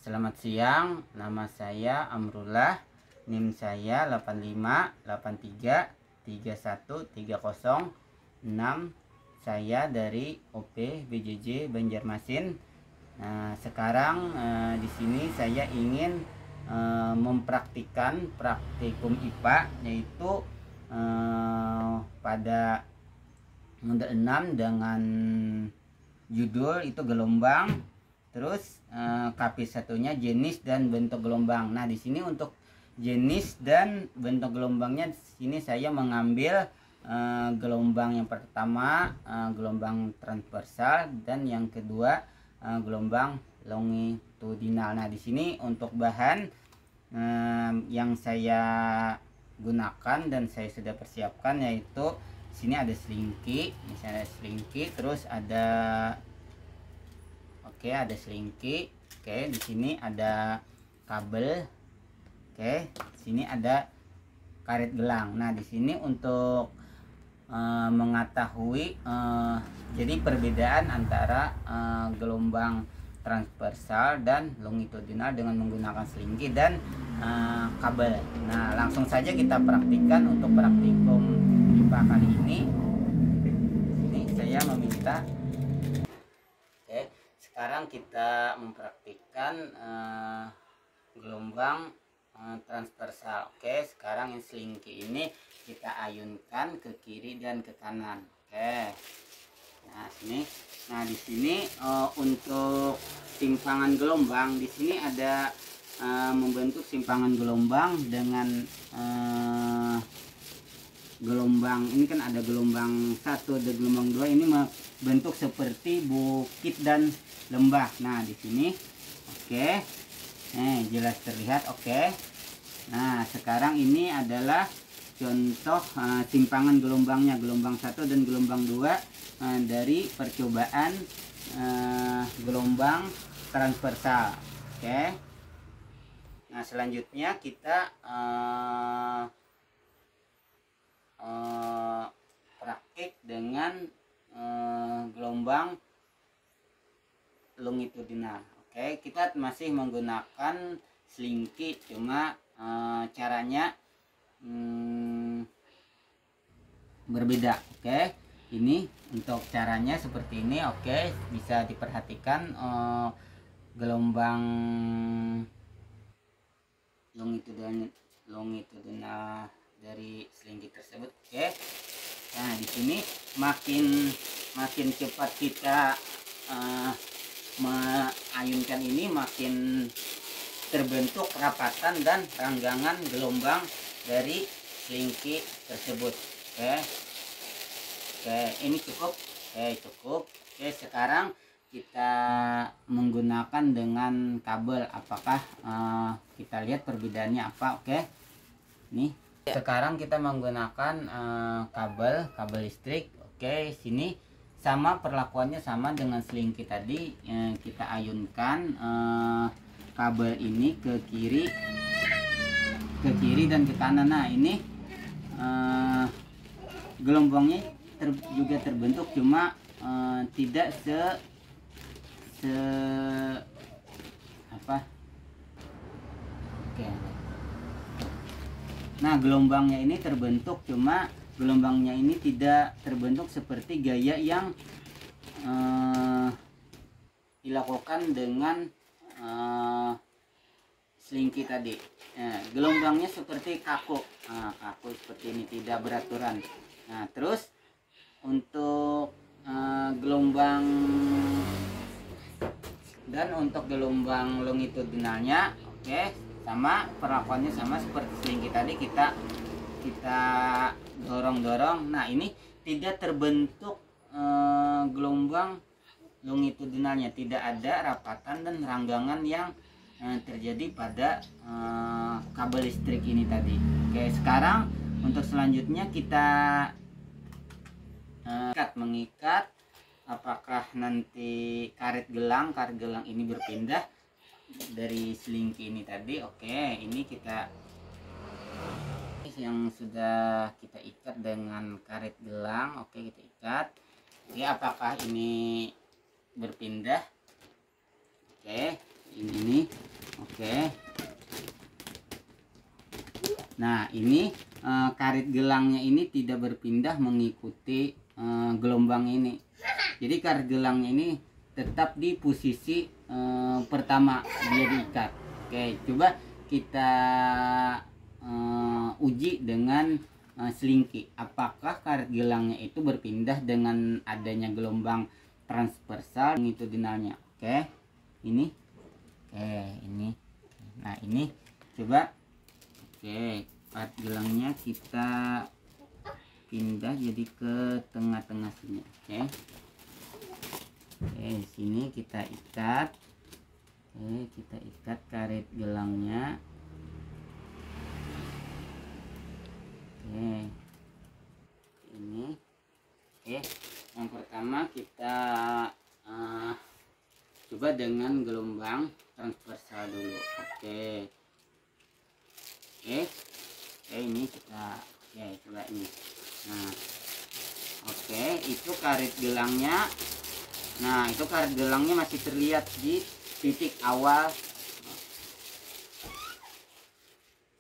Selamat siang, nama saya Amrullah, NIM saya 8583313006. Saya dari OP BJJ Banjarmasin. Nah, sekarang di sini saya ingin mempraktikkan praktikum IPA, yaitu pada modul 6 dengan judul itu gelombang. Terus KP satunya jenis dan bentuk gelombang. Nah, di sini untuk jenis dan bentuk gelombangnya, di sini saya mengambil gelombang yang pertama gelombang transversal, dan yang kedua gelombang longitudinal. Nah, di sini untuk bahan yang saya gunakan dan saya sudah persiapkan, yaitu di sini ada selingki, misalnya selingki, terus ada ada selingki. Di sini ada kabel. Di sini ada karet gelang. Nah, di sini untuk mengetahui jadi perbedaan antara gelombang transversal dan longitudinal dengan menggunakan selingki dan kabel. Nah, langsung saja kita praktikkan untuk praktikum IPA kali ini. Ini saya meminta. Sekarang kita mempraktikkan gelombang transversal. Sekarang yang selingki ini kita ayunkan ke kiri dan ke kanan. Nah, sini. Nah, di sini untuk simpangan gelombang, di sini ada membentuk simpangan gelombang dengan gelombang ini kan ada gelombang 1 dan gelombang 2, ini bentuk seperti bukit dan lembah. Nah, di sini jelas terlihat. Nah, sekarang ini adalah contoh simpangan gelombangnya, gelombang 1 dan gelombang 2 dari percobaan gelombang transversal. Nah, selanjutnya kita praktik dengan gelombang longitudinal. Kita masih menggunakan selingki, cuma caranya berbeda. Ini untuk caranya seperti ini. Bisa diperhatikan gelombang longitudinal dari selingki tersebut. Nah, di sini makin cepat kita mengayunkan ini, makin terbentuk rapatan dan ranggangan gelombang dari selingki tersebut. Ini cukup. Cukup. Sekarang kita menggunakan dengan kabel. Apakah kita lihat perbedaannya apa? Nih. Sekarang kita menggunakan kabel listrik. Sini sama perlakuannya sama dengan selingki tadi. Kita ayunkan kabel ini ke kiri dan ke kanan. Nah, ini gelombangnya juga terbentuk, cuma tidak Nah, gelombangnya ini terbentuk, cuma gelombangnya ini tidak terbentuk seperti gaya yang dilakukan dengan selingki tadi. Gelombangnya seperti kaku. Kaku seperti ini, tidak beraturan. Nah, terus untuk gelombang longitudinalnya sama perlakuannya sama seperti selingki tadi. Kita dorong. Nah, ini tidak terbentuk gelombang longitudinalnya, tidak ada rapatan dan ranggangan yang terjadi pada kabel listrik ini tadi. Sekarang untuk selanjutnya kita mengikat. Apakah nanti karet gelang ini berpindah dari selingki ini tadi. Ini kita yang sudah kita ikat dengan karet gelang. Kita ikat. Apakah ini berpindah? Ini Oke. Nah, ini karet gelangnya ini tidak berpindah mengikuti gelombang ini. Jadi karet gelangnya ini tetap di posisi pertama dia diikat. Oke, coba kita uji dengan selingki. Apakah karet gelangnya itu berpindah dengan adanya gelombang transversal longitudinalnya? Oke, ini. Oke, ini. Nah, ini coba. Oke, karet gelangnya kita pindah jadi ke tengah-tengah sini. Oke, sini kita ikat. Oke, kita ikat karet gelangnya. Oke, ini. Oke, yang pertama kita coba dengan gelombang transversal dulu. Oke. Ini kita coba ini. Nah, oke, itu karet gelangnya. Nah, itu karet gelangnya masih terlihat di titik awal.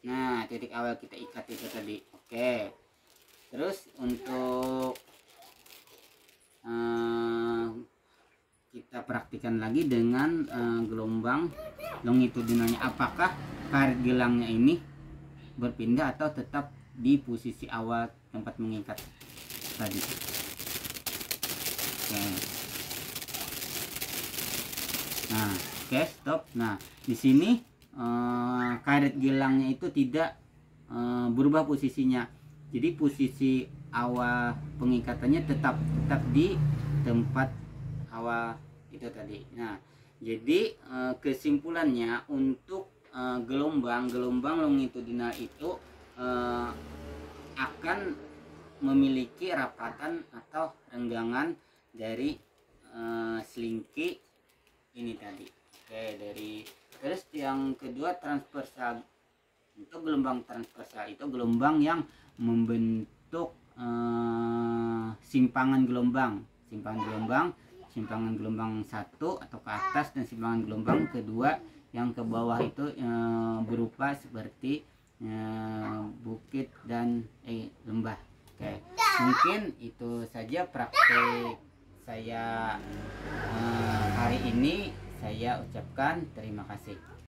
Nah, titik awal kita ikat itu tadi. Oke, terus untuk kita praktikkan lagi dengan gelombang longitudinalnya. Apakah karet gelangnya ini berpindah atau tetap di posisi awal tempat mengikat tadi? Oke. Nah, oke, stop. Nah, di sini karet gelangnya itu tidak berubah posisinya. Jadi posisi awal pengikatannya tetap di tempat awal itu tadi. Nah, jadi kesimpulannya untuk gelombang longitudinal itu akan memiliki rapatan atau renggangan dari selingki ini tadi. Oke, terus yang kedua transversal. Untuk gelombang transversal itu gelombang yang membentuk simpangan gelombang satu atau ke atas, dan simpangan gelombang kedua yang ke bawah itu berupa seperti bukit dan lembah. Oke, mungkin itu saja praktik saya hari ini. Saya ucapkan terima kasih.